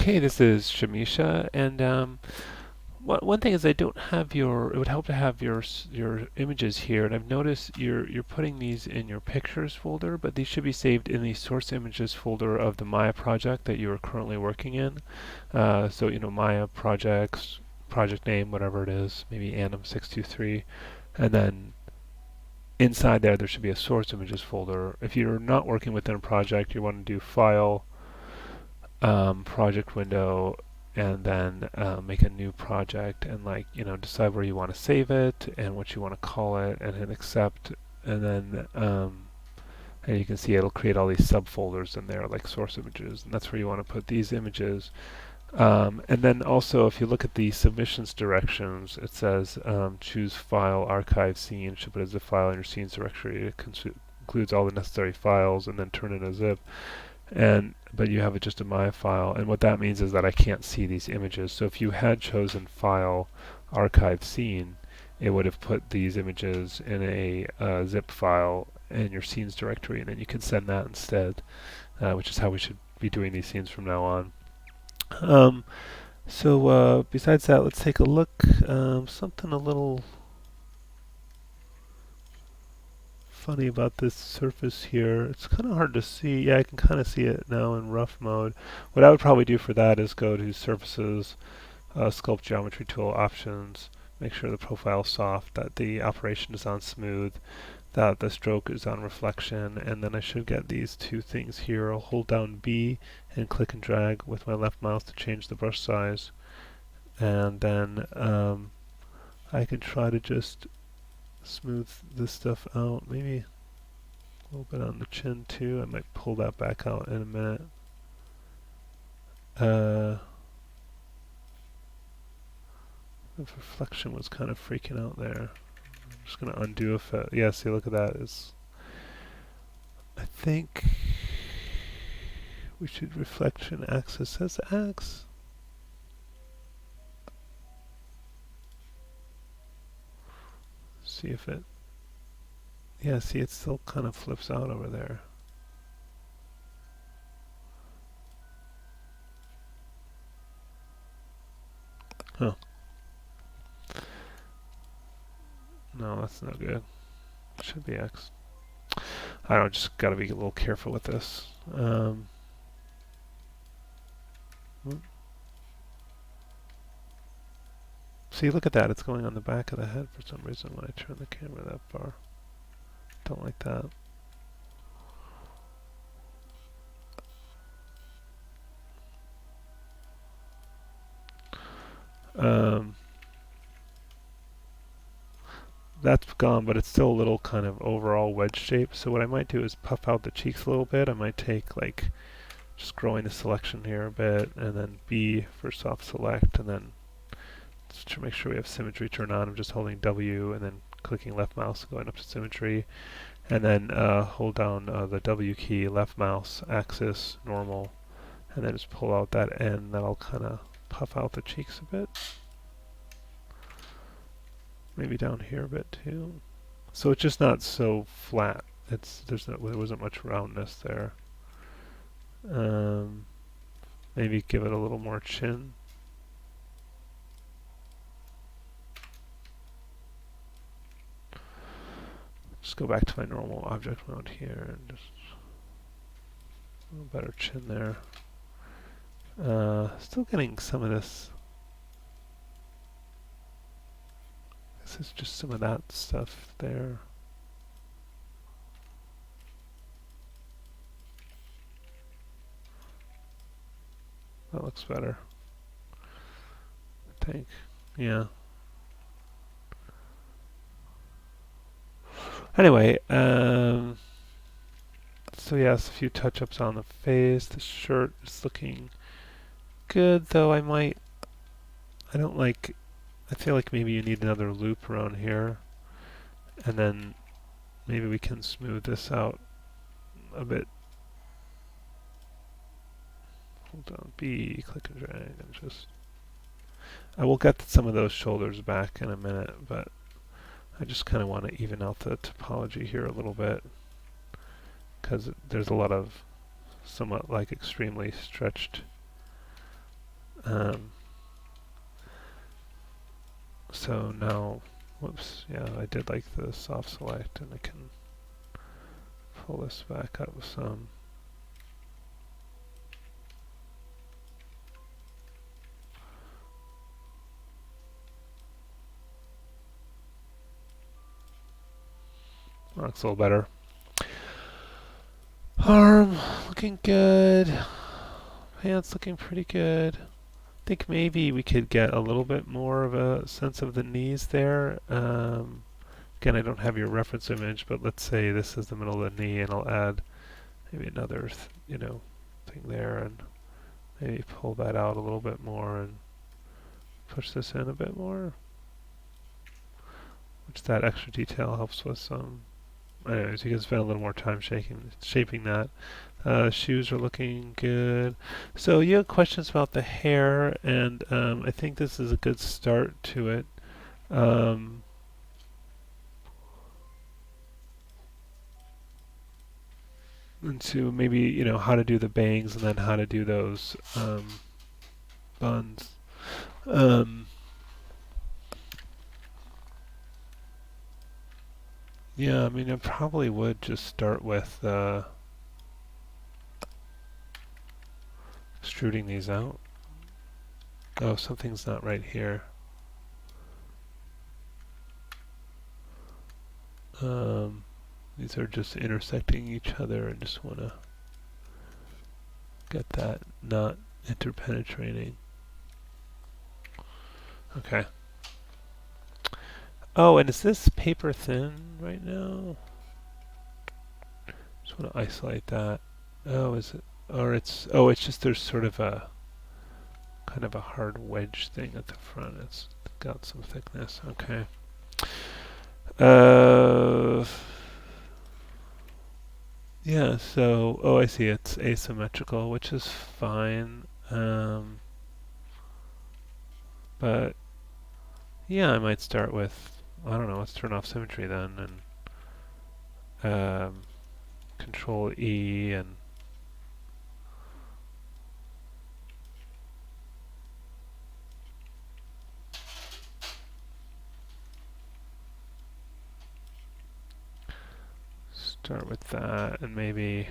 Okay, this is Shamisha, and one thing is I don't have your. It would help to have your images here, and I've noticed you're putting these in your pictures folder, but these should be saved in the source images folder of the Maya project that you are currently working in. So Maya projects, project name, whatever it is, maybe ANM 623, and then inside there should be a source images folder. If you're not working within a project, you want to do File, project window, and then make a new project and decide where you want to save it and what you want to call it and hit accept, and then and you can see it'll create all these subfolders in there like source images, and that's where you want to put these images. And then also if you look at the submissions directions, it says choose file, archive, scene, ship it as a file in your scenes directory. It includes all the necessary files, and then turn it in a zip. But you have just a Maya file, and what that means is that I can't see these images. So if you had chosen file, archive, scene, it would have put these images in a zip file in your scenes directory, and then you can send that instead, which is how we should be doing these scenes from now on. So besides that, let's take a look. Something a little funny about this surface here. It's kind of hard to see. Yeah, I can kind of see it now in rough mode. What I would probably do for that is go to Surfaces, Sculpt Geometry Tool Options, make sure the profile is soft, that the operation is on smooth, that the stroke is on reflection, and then I should get these two things here. I'll hold down B and click and drag with my left mouse to change the brush size, and then I can try to just smooth this stuff out. Maybe a little bit on the chin too. I might pull that back out in a minute. The reflection was kind of freaking out there. I'm just going to undo effect. Yeah, see, look at that. I think we should reflection axis as X. See if it, yeah, see, it still kind of flips out over there. Huh. No, that's no good. Should be X. I don't know, just gotta be a little careful with this. See, look at that. It's going on the back of the head for some reason when I turn the camera that far. Don't like that. That's gone, but it's still a little kind of overall wedge shape. So what I might do is puff out the cheeks a little bit. I might take just growing the selection here a bit, and then B for soft select, and then just to make sure we have symmetry turned on, I'm just holding W and then clicking left mouse and going up to symmetry, and then hold down the W key, left mouse, axis, normal, and then just pull out that end. That'll kind of puff out the cheeks a bit. Maybe down here a bit too. So it's just not so flat. There wasn't much roundness there. Maybe give it a little more chin. Just go back to my normal object mode here and just a little better chin there. Still getting some of this. This is just some of that stuff there. That looks better, I think. Yeah. Anyway, so yes, a few touch-ups on the face. The shirt is looking good, though I feel like maybe you need another loop around here, and then maybe we can smooth this out a bit. Hold on, B, click and drag, and I will get some of those shoulders back in a minute, but I just kind of want to even out the topology here a little bit, because there's a lot of somewhat extremely stretched Um, so now, whoops, yeah, I did like the soft select, and I can pull this back up some. Looks a little better. Arm looking good. Pants looking pretty good. I think maybe we could get a little bit more of a sense of the knees there. Again, I don't have your reference image, but let's say this is the middle of the knee, and I'll add maybe another, thing there, and maybe pull that out a little bit more and push this in a bit more. Which that extra detail helps with some. Anyways, you can spend a little more time shaping that. Shoes are looking good. So you have questions about the hair, and I think this is a good start to it. Um, into maybe how to do the bangs and then how to do those buns. Um, yeah, I mean I probably would just start with extruding these out. Oh, something's not right here. These are just intersecting each other. I just want to get that not interpenetrating. Okay. Oh, and is this paper thin right now? Just want to isolate that. Oh, is it? Or it's just there's sort of a kind of a hard wedge thing at the front. It's got some thickness. Okay. Uh, yeah, so, oh, I see, it's asymmetrical, which is fine. But, yeah, I might start with, I don't know, let's turn off symmetry then, and Control E, and start with that, and maybe,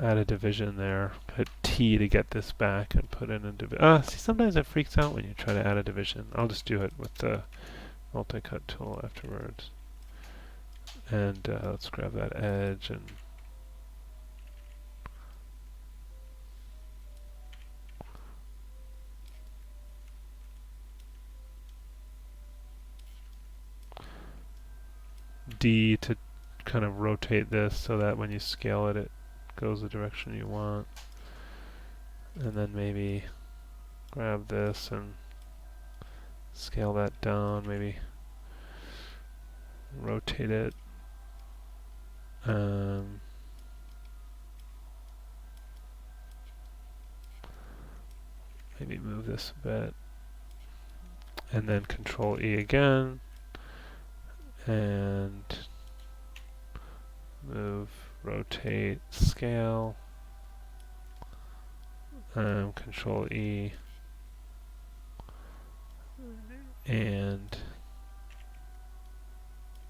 add a division there. Hit T to get this back and put in a division. See, sometimes it freaks out when you try to add a division. I'll just do it with the multi-cut tool afterwards. And let's grab that edge and D to kind of rotate this so that when you scale it, it goes the direction you want. And then maybe grab this and scale that down, maybe rotate it. Maybe move this a bit. And then Control E again. And move, rotate, scale. Control E. And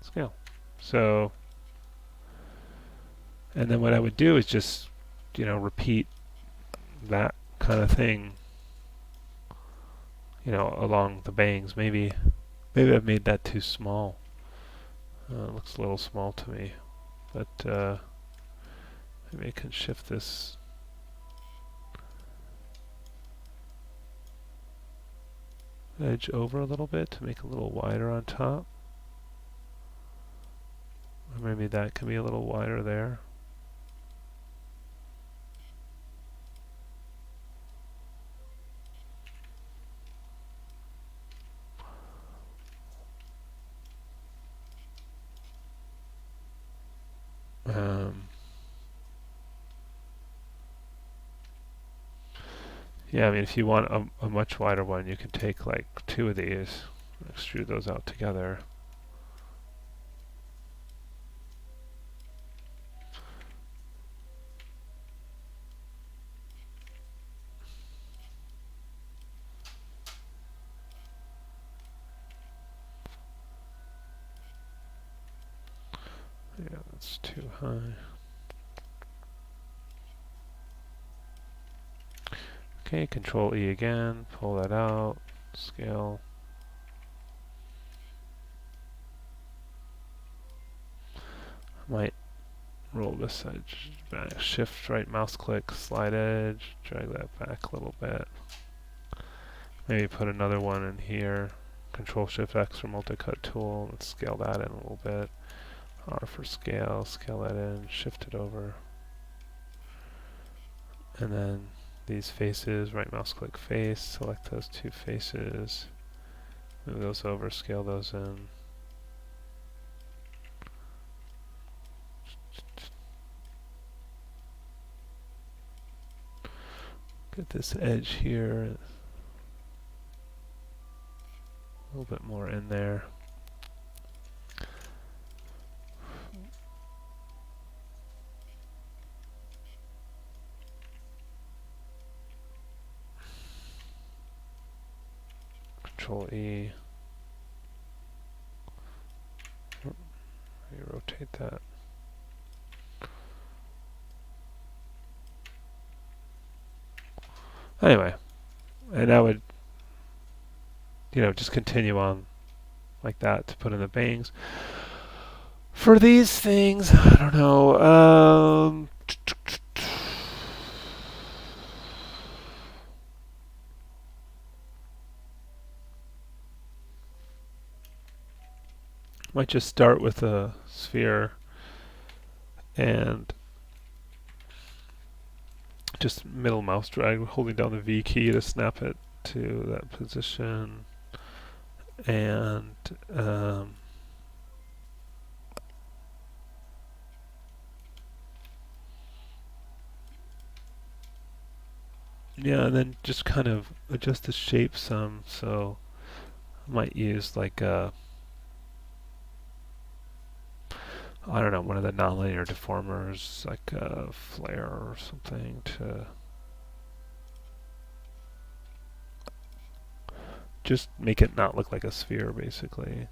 scale. So, and then what I would do is just, repeat that kind of thing, along the bangs. Maybe I've made that too small. It looks a little small to me, but maybe I can shift this edge over a little bit to make it a little wider on top. Or maybe that can be a little wider there. Yeah, I mean, if you want a much wider one, you can take like two of these, extrude those out together. That's too high. Okay, Control E again, pull that out, scale. Might roll this edge back. Shift right mouse click, slide edge, drag that back a little bit. Maybe put another one in here. Control Shift X for multi-cut tool. Let's scale that in a little bit. R for scale, scale that in, shift it over. And then these faces, right mouse click face, select those two faces, move those over, scale those in. Get this edge here, a little bit more in there. Control E. Rotate that. Anyway, and I would, just continue on like that to put in the bangs. For these things, I don't know. Might just start with a sphere and just middle mouse drag, holding down the V key to snap it to that position. And yeah, and then just kind of adjust the shape some. So I might use like a, I don't know, one of the nonlinear deformers, like a flare or something, to just make it not look like a sphere, basically.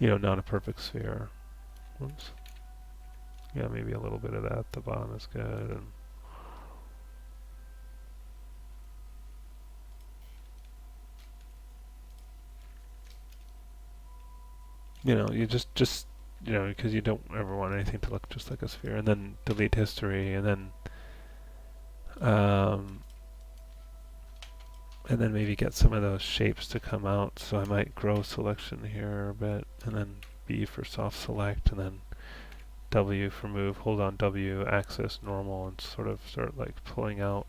Not a perfect sphere. Oops. Yeah, maybe a little bit of that at the bottom is good. And you just because you don't ever want anything to look just like a sphere. And then delete history, and then maybe get some of those shapes to come out. So I might grow selection here a bit, and then B for soft select, and then W for move. Hold on W, axis, normal, and sort of start like pulling out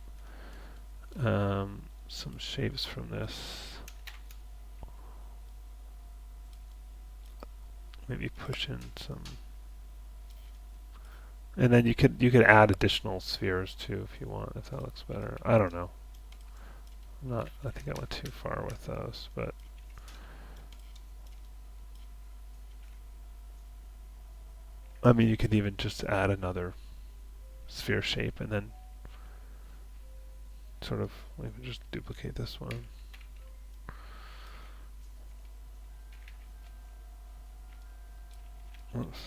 some shapes from this. Maybe push in some, and then you could add additional spheres too if you want, if that looks better. I don't know. I think I went too far with those, but I mean, you could even just add another sphere shape and then sort of maybe just duplicate this one. Oops.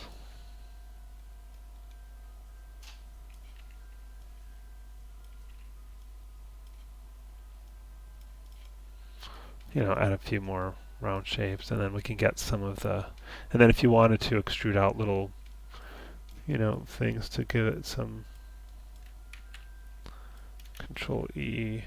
Add a few more round shapes, and then we can get some of the, and then if you wanted to extrude out little, things to give it some, Control E.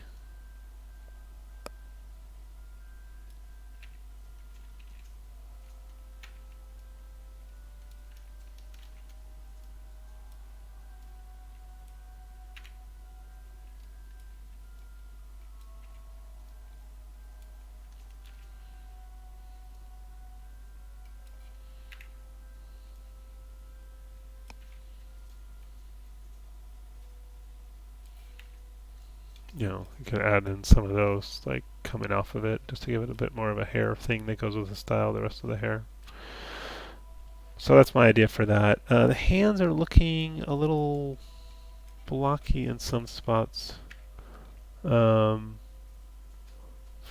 You could add in some of those, like coming off of it, just to give it a bit more of a hair thing that goes with the style, the rest of the hair. So that's my idea for that. The hands are looking a little blocky in some spots for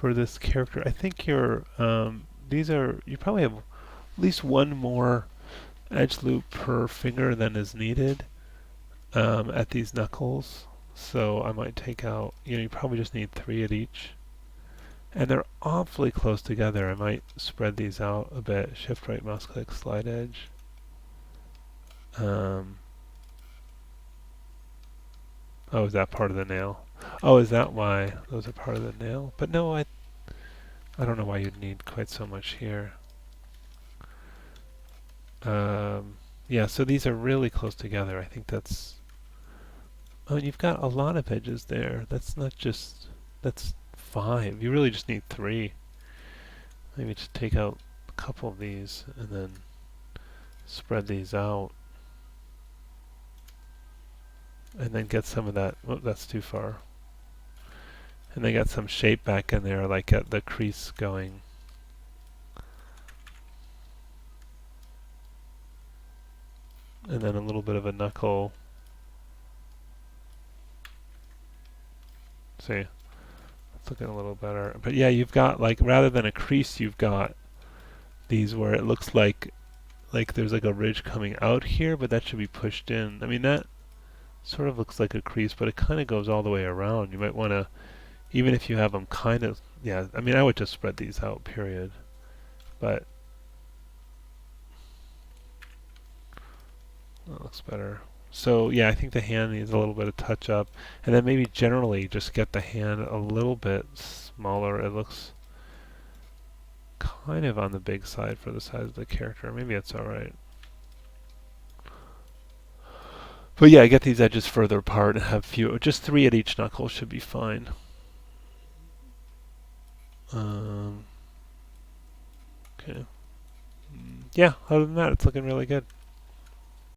this character. I think your these are, you probably have at least one more edge loop per finger than is needed at these knuckles. So I might take out, you probably just need 3 at each. And they're awfully close together. I might spread these out a bit. Shift right mouse click, slide edge. Oh, is that part of the nail? Oh, is that why those are part of the nail? But no, I don't know why you'd need quite so much here. Yeah, so these are really close together. I think that's... Oh, and you've got a lot of edges there. That's not just... That's 5. You really just need 3. Maybe just take out a couple of these and then spread these out. And then get some of that... Oh, that's too far. And then get some shape back in there, like get the crease going. And then a little bit of a knuckle. See, it's looking a little better. But yeah, you've got like, rather than a crease, you've got these where it looks like there's like a ridge coming out here, but that should be pushed in. I mean, that sort of looks like a crease, but it kind of goes all the way around. You might want to, even if you have them kind of, yeah, I mean, I would just spread these out, period. But that looks better. So yeah, I think the hand needs a little bit of touch up, and then maybe generally just get the hand a little bit smaller. It looks kind of on the big side for the size of the character. Maybe it's alright. But yeah, get these edges further apart and have few. Just 3 at each knuckle should be fine. Okay. Yeah, other than that, it's looking really good.